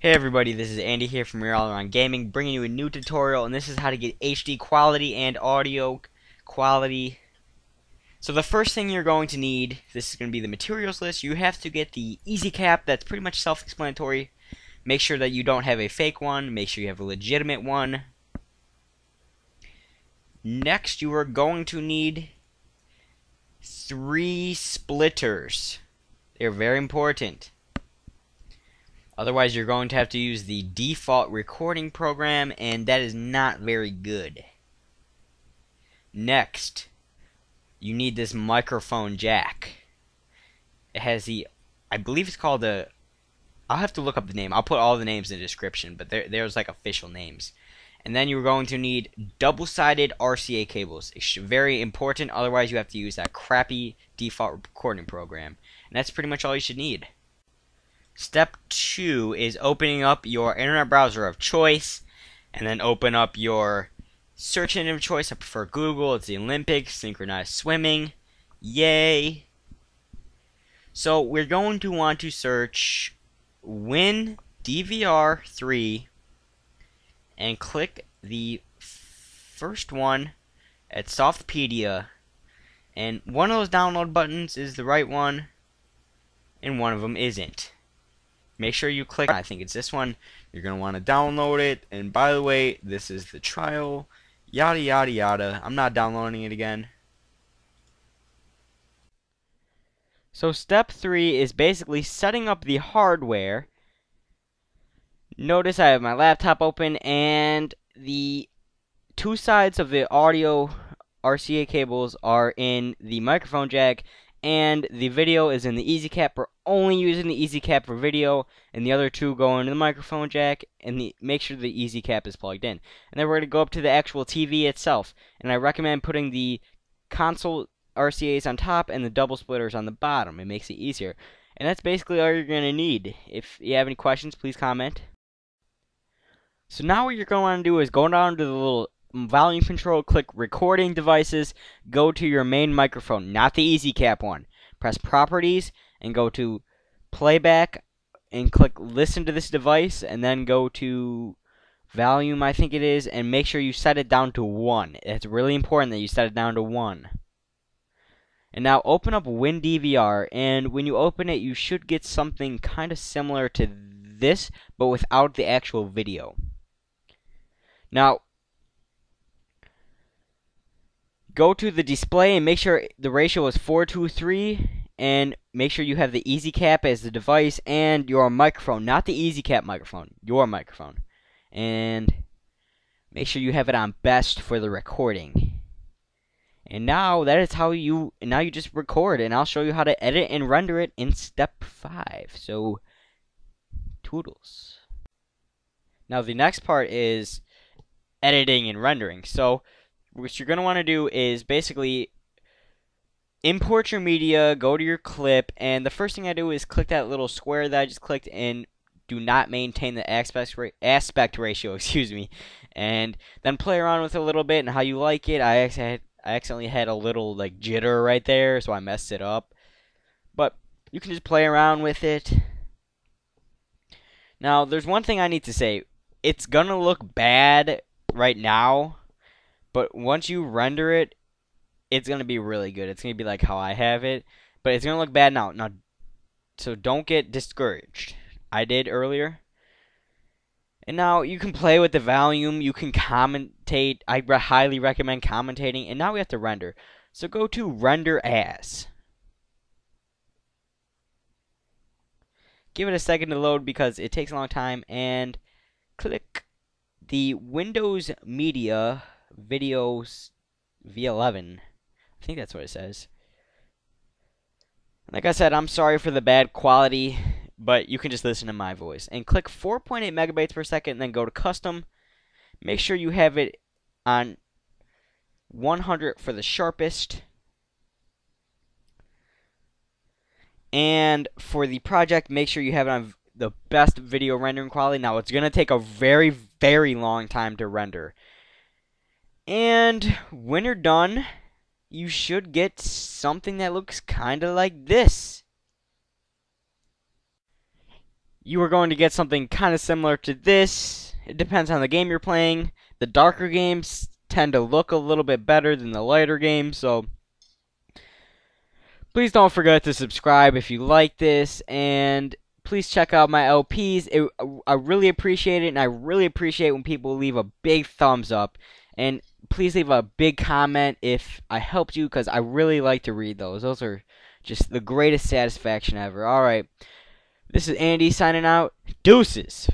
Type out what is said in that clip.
Hey everybody, this is Andy here from All Around Gaming, bringing you a new tutorial, and this is how to get HD quality and audio quality. So the first thing you're going to need, this is going to be the materials list. You have to get the EasyCap. That's pretty much self-explanatory. Make sure that you don't have a fake one. Make sure you have a legitimate one. Next, you are going to need 3 splitters. They're very important. Otherwise, you're going to have to use the default recording program, and that is not very good. Next, you need this microphone jack. It has the, I believe it's called the, I'll have to look up the name. I'll put all the names in the description, but there's like official names. And then you're going to need double-sided RCA cables. It's very important, otherwise you have to use that crappy default recording program. And that's pretty much all you should need. Step 2 is opening up your internet browser of choice, and then open up your search engine of choice. I prefer Google. It's the Olympics, synchronized swimming. Yay! So we're going to want to search WinDVR3 and click the first one at Softpedia, and one of those download buttons is the right one and one of them isn't. Make sure you click, I think it's this one. You're going to want to download it. And by the way, this is the trial. Yada yada yada. I'm not downloading it again. So step 3 is basically setting up the hardware. Notice I have my laptop open, and the 2 sides of the audio RCA cables are in the microphone jack, and the video is in the EasyCap. We're only using the EasyCap for video, and the other 2 go into the microphone jack, and make sure the EasyCap is plugged in. And then we're going to go up to the actual TV itself, and I recommend putting the console RCAs on top and the double splitters on the bottom. It makes it easier. And that's basically all you're going to need. If you have any questions, please comment. So now what you're going to want to do is go down to the little volume control, click recording devices, go to your main microphone, not the EasyCap one. Press properties and go to playback and click listen to this device, and then go to volume, I think it is, and make sure you set it down to 1. It's really important that you set it down to 1. And now open up WinDVR, and when you open it, you should get something kind of similar to this, but without the actual video. Now, go to the display and make sure the ratio is 4:3, and make sure you have the EasyCap as the device and your microphone, not the EasyCap microphone, your microphone. And make sure you have it on best for the recording. And now that is how you just record, and I'll show you how to edit and render it in step 5. So, toodles. Now the next part is editing and rendering. So what you're going to want to do is basically import your media, go to your clip, and the first thing I do is click that little square that I just clicked, and do not maintain the aspect ratio, excuse me, and then play around with it a little bit and how you like it. I accidentally had a little like jitter right there, so I messed it up, but you can just play around with it. Now there's one thing I need to say. It's gonna look bad right now, but once you render it, it's going to be really good. It's going to be like how I have it, but it's going to look bad now. So don't get discouraged. I did earlier. And now you can play with the volume. You can commentate. I highly recommend commentating. And now we have to render. So go to render as. Give it a second to load because it takes a long time. And click the Windows Media Videos V11. I think that's what it says. Like I said, I'm sorry for the bad quality, but you can just listen to my voice. And click 4.8 megabytes per second, and then go to custom. Make sure you have it on 100 for the sharpest. And for the project, make sure you have it on the best video rendering quality. Now, it's going to take a very, very long time to render. And when you're done, you should get something that looks kind of like this. you are going to get something kind of similar to this. It depends on the game you're playing. The darker games tend to look a little bit better than the lighter games, so please don't forget to subscribe if you like this, and please check out my LPs. I really appreciate it, and I really appreciate when people leave a big thumbs up. And please leave a big comment if I helped you, because I really like to read those. Those are just the greatest satisfaction ever. Alright, this is Andy signing out. Deuces!